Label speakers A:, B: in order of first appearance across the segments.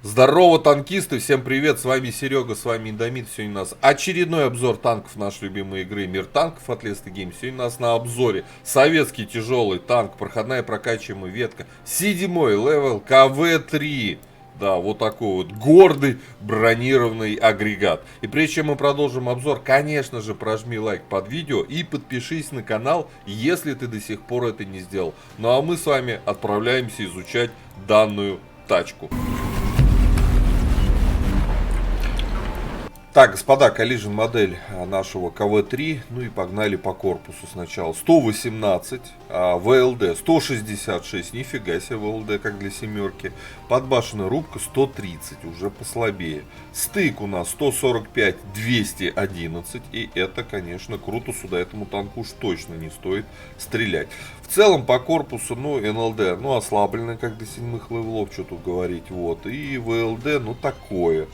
A: Здорово, танкисты! Всем привет! С вами Серега, с вами Индомит. Сегодня у нас очередной обзор танков нашей любимой игры Мир танков от Леста Гейм. Сегодня у нас на обзоре советский тяжелый танк, проходная прокачиваемая ветка, 7-й левел КВ-3. Да, вот такой вот гордый бронированный агрегат. И прежде чем мы продолжим обзор, конечно же, прожми лайк под видео и подпишись на канал, если ты до сих пор это не сделал. Ну а мы с вами отправляемся изучать данную тачку. Так, господа, коллижен модель нашего КВ-3, ну и погнали по корпусу сначала. 118, ВЛД 166, нифига себе ВЛД, как для семерки. Подбашенная рубка 130, уже послабее. Стык у нас 145, 211, и это, конечно, круто, сюда этому танку уж точно не стоит стрелять. В целом по корпусу, ну, НЛД, ну, ослабленная, как для 7-х левелов, что тут говорить, вот. И ВЛД, ну, такое.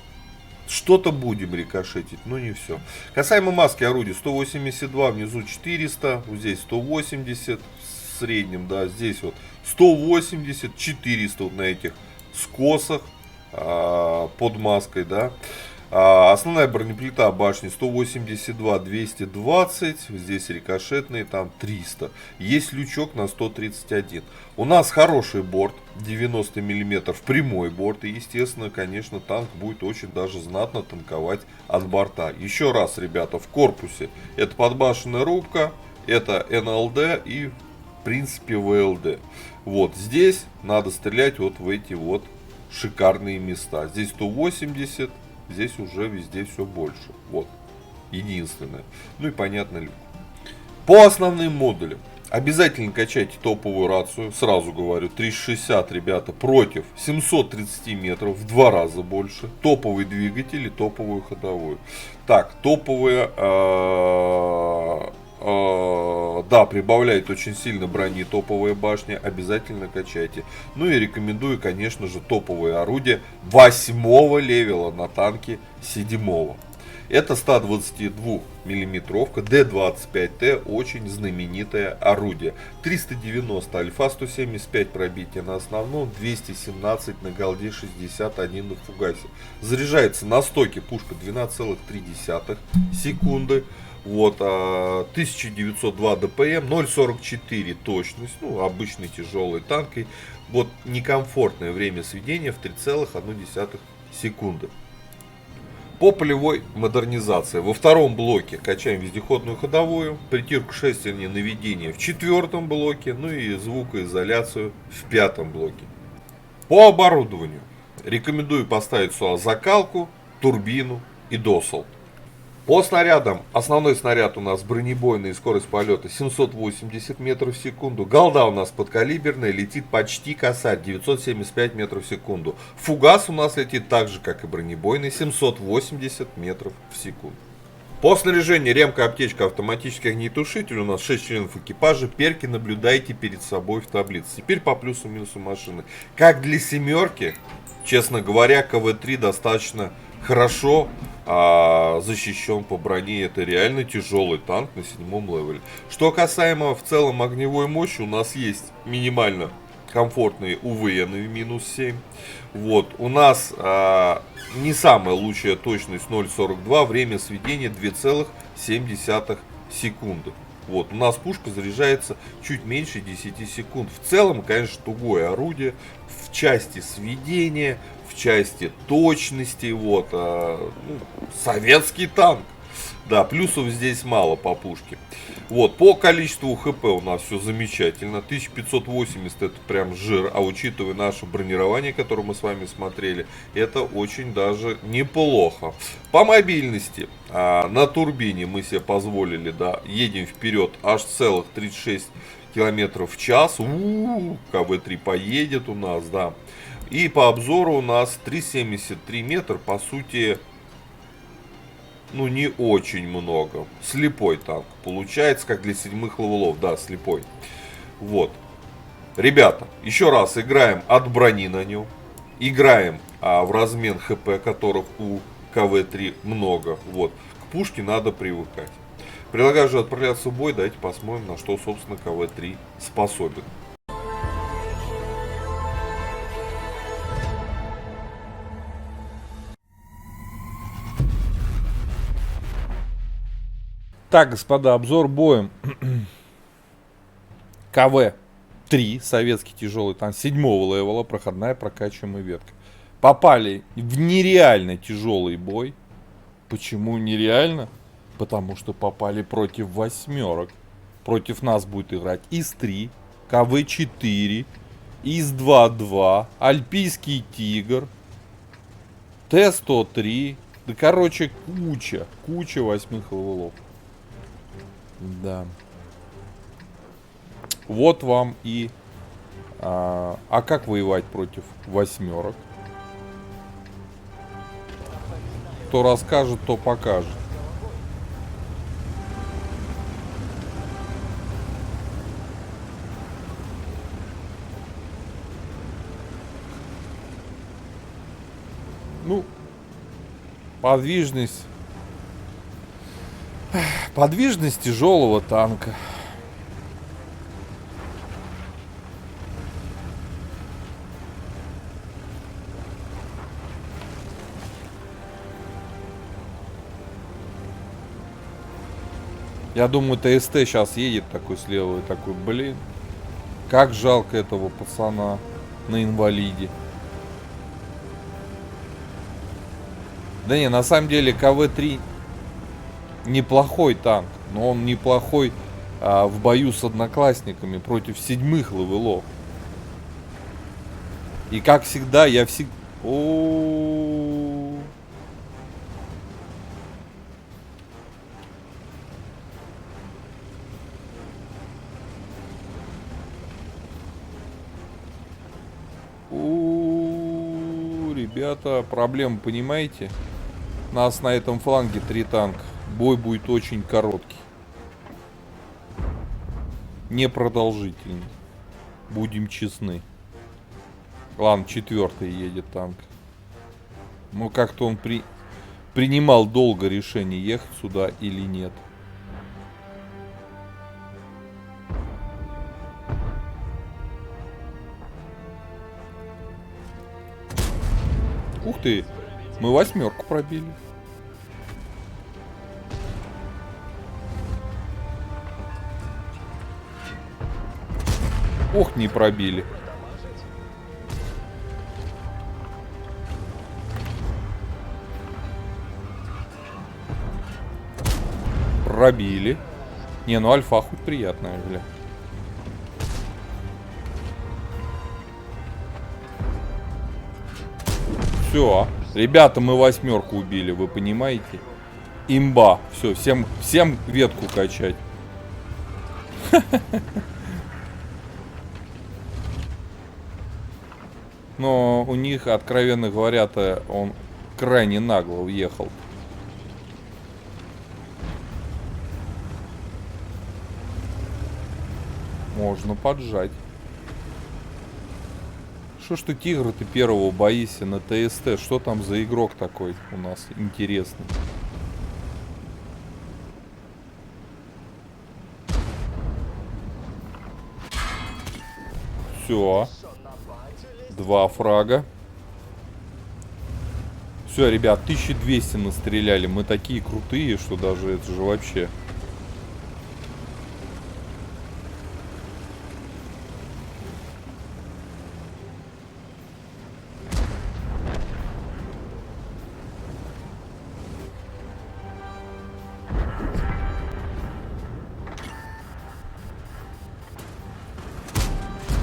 A: Что-то будем рикошетить, но не все. Касаемо маски орудий, 182, внизу 400, вот здесь 180 в среднем, да, здесь вот 180, 400 вот на этих скосах под маской, да. Основная бронеплита башни 182, 220, здесь рикошетные, там 300. Есть лючок на 131. У нас хороший борт, 90 мм, прямой борт. И, естественно, конечно, танк будет очень даже знатно танковать от борта. Еще раз, ребята, в корпусе это подбашенная рубка, это НЛД и, в принципе, ВЛД. Вот здесь надо стрелять вот в эти вот шикарные места. Здесь 180. Здесь уже везде все больше. Вот. Единственное. Ну и понятно ли. По основным модулям. Обязательно качайте топовую рацию. Сразу говорю. 360, ребята, против 730 метров. В 2 раза больше. Топовый двигатель и топовую ходовую. Так, топовые... да, прибавляет очень сильно брони топовая башня. Обязательно качайте. Ну и рекомендую, конечно же, топовые орудия 8 левела на танке 7. Это 122 миллиметровка Д-25Т, очень знаменитое орудие. 390 альфа, 175 пробития на основном, 217 на голде, 61 на фугасе. Заряжается на стоке пушка 12,3 секунды. Вот, 1902 ДПМ, 0,44 точность, ну, обычный тяжелый танк. И вот некомфортное время сведения в 3,1 секунды. По полевой модернизации. Во втором блоке качаем вездеходную ходовую, притирку шестерни наведения в 4-м блоке, ну и звукоизоляцию в 5-м блоке. По оборудованию. Рекомендую поставить сюда закалку, турбину и досол. По снарядам, основной снаряд у нас бронебойный, скорость полета 780 метров в секунду. Голда у нас подкалиберная, летит почти косарь, 975 метров в секунду. Фугас у нас летит так же, как и бронебойный, 780 метров в секунду. По снаряжению ремка, аптечка, автоматический огнетушитель. У нас 6 членов экипажа. Перки наблюдайте перед собой в таблице. Теперь по плюсу-минусу машины. Как для семерки, честно говоря, КВ-3 достаточно хорошо защищен по броне. Это реально тяжелый танк на 7-м левеле. Что касаемо в целом огневой мощи, у нас есть минимально комфортные УВН минус 7. Вот, у нас не самая лучшая точность 0,42, время сведения 2,7 секунды. Вот, у нас пушка заряжается чуть меньше 10 секунд. В целом, конечно, тугое орудие в части сведения, в части точности. Вот, советский танк. Да, плюсов здесь мало по пушке. Вот, по количеству ХП у нас все замечательно. 1580 это прям жир. А учитывая наше бронирование, которое мы с вами смотрели, это очень даже неплохо. По мобильности на турбине мы себе позволили, да, едем вперед аж целых 36 километров в час. КВ-3 поедет у нас, да. И по обзору у нас 3,73 метра, по сути... Ну, не очень много. Слепой танк. Получается, как для 7-х левелов. Да, слепой. Вот. Ребята, еще раз играем от брони на нем. Играем в размен ХП, которых у КВ-3 много. Вот. К пушке надо привыкать. Предлагаю же отправляться в бой. Давайте посмотрим, на что, собственно, КВ-3 способен.
B: Так, господа, обзор боем. КВ-3, советский тяжелый танк 7-го левела, проходная прокачиваемая ветка. Попали в нереально тяжелый бой. Почему нереально? Потому что попали против восьмерок. Против нас будет играть ИС-3, КВ-4, ИС-2-2, Альпийский Тигр, Т-103. Да, короче, куча восьмых левелов. Да. Вот вам и... А как воевать против восьмерок? Кто расскажет, то покажет. Ну, подвижность тяжелого танка. Я думаю, ТСТ сейчас едет такой слева и такой, блин, как жалко этого пацана на инвалиде. Да не, на самом деле КВ-3 неплохой танк, но он неплохой в бою с одноклассниками против 7-х левелов. И как всегда, я всегда... Ребята, проблема, понимаете? Нас на этом фланге 3 танка. Бой будет очень короткий. Непродолжительный. Будем честны. Ладно, 4-й едет танк. Но как-то он принимал долго решение, ехать сюда или нет. Ух ты, мы восьмерку пробили. Ох, не пробили. Пробили. Не, ну альфа хоть приятная, бля. Все, ребята, мы восьмерку убили, вы понимаете? Имба. Все, всем ветку качать. Но у них, откровенно говоря-то, он крайне нагло уехал. Можно поджать. Что ж ты, тигра, ты первого боишься на ТСТ? Что там за игрок такой у нас интересный? Все. 2 фрага. Все, ребят, 1200 настреляли. Мы такие крутые, что даже это же вообще...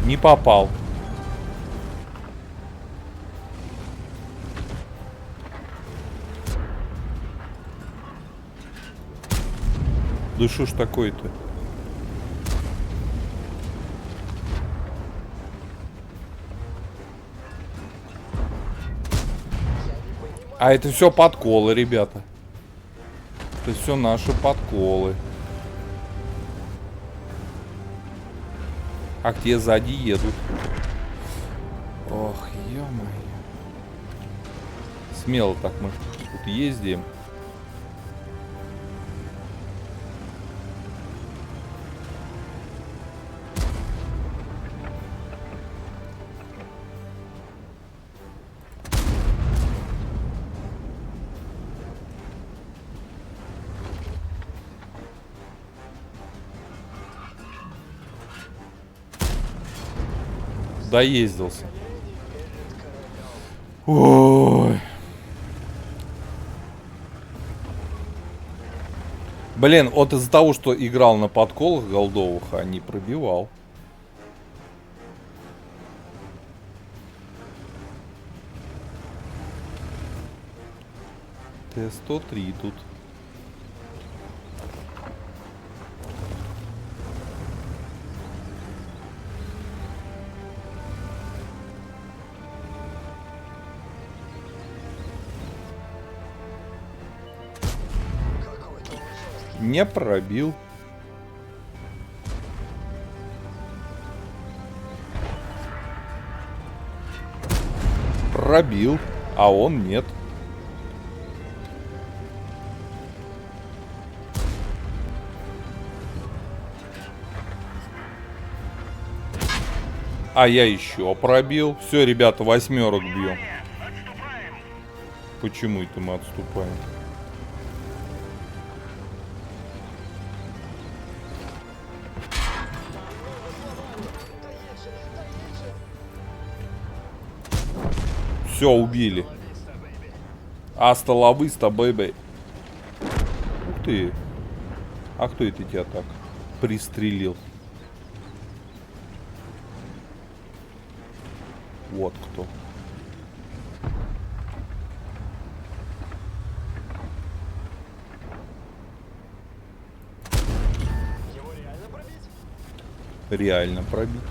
B: Не попал. Да что ж такое-то? А это все подколы, ребята. Это все наши подколы. А где сзади едут? Ох, ё-моё. Смело так мы тут ездим. Доездился. Ой. Блин, вот из-за того, что играл на подколах голдовых, а не пробивал. Т-103 тут. Не пробил. Пробил, а он нет. А я еще пробил. Все, ребята, 8 бьем. Почему это мы отступаем? Все, убили. Аста ла виста, бэйбэй. Ух ты. А кто это тебя так пристрелил? Вот кто.
C: Его реально пробить?
B: Реально пробить.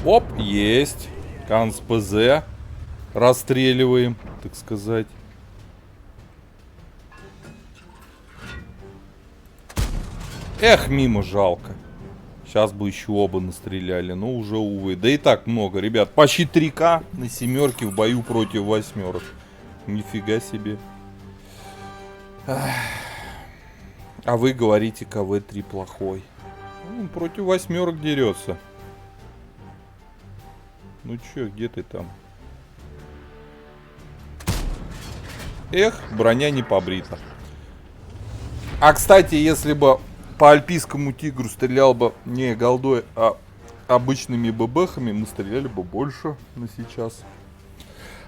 B: Оп, есть. Канц ПЗ. Расстреливаем, так сказать. Эх, мимо жалко. Сейчас бы еще оба настреляли, но уже, увы. Да и так много, ребят. Почти 3К на семерке в бою против 8. Нифига себе. А вы говорите, КВ-3 плохой. Он против 8 дерется. Ну чё, где ты там? Эх, броня не побрита. А, кстати, если бы по альпийскому тигру стрелял бы не голдой, а обычными ББхами, мы стреляли бы больше на сейчас.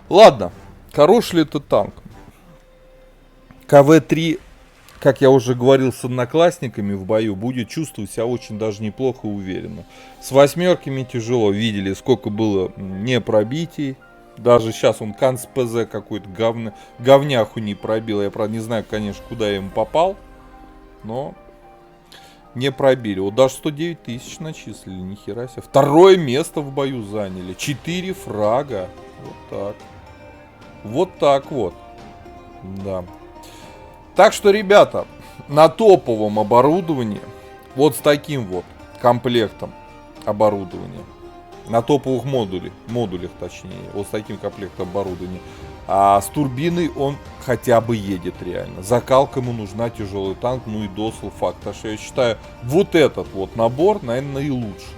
B: Ладно, хороший ли это танк? КВ-3, как я уже говорил с одноклассниками в бою, будет чувствовать себя очень даже неплохо и уверенно. С 8 тяжело, видели, сколько было не пробитий. Даже сейчас он Канц ПЗ какой-то говняху не пробил. Я, правда, не знаю, конечно, куда я ему попал. Но не пробили. Вот даже 109 тысяч начислили, нихера себе. 2 место в бою заняли. 4 фрага. Вот так. Вот так вот. Да. Так что, ребята, на топовом оборудовании, вот с таким вот комплектом оборудования, на топовых модулях точнее, вот с таким комплектом оборудования, а с турбиной он хотя бы едет реально. Закалка ему нужна, тяжелый танк, ну и досл факт. Так что я считаю, вот этот вот набор, наверное, наилучший.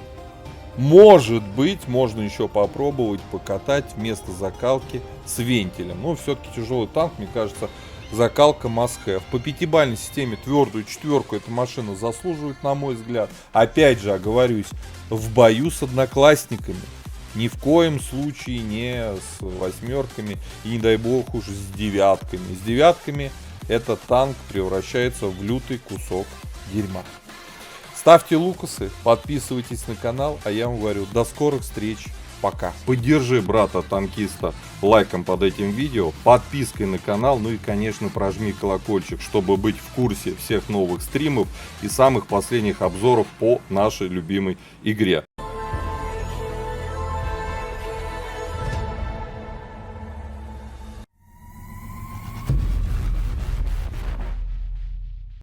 B: Может быть, можно еще попробовать покатать вместо закалки с вентилем. Но все-таки тяжелый танк, мне кажется, закалка must have. По 5-бальной системе твердую 4 эта машина заслуживает, на мой взгляд. Опять же, оговорюсь, в бою с одноклассниками. Ни в коем случае не с 8 и не дай бог уж с 9. С 9 этот танк превращается в лютый кусок дерьма. Ставьте лукасы, подписывайтесь на канал, а я вам говорю, до скорых встреч, пока. Поддержи брата-танкиста лайком под этим видео, подпиской на канал, ну и, конечно, прожми колокольчик, чтобы быть в курсе всех новых стримов и самых последних обзоров по нашей любимой игре.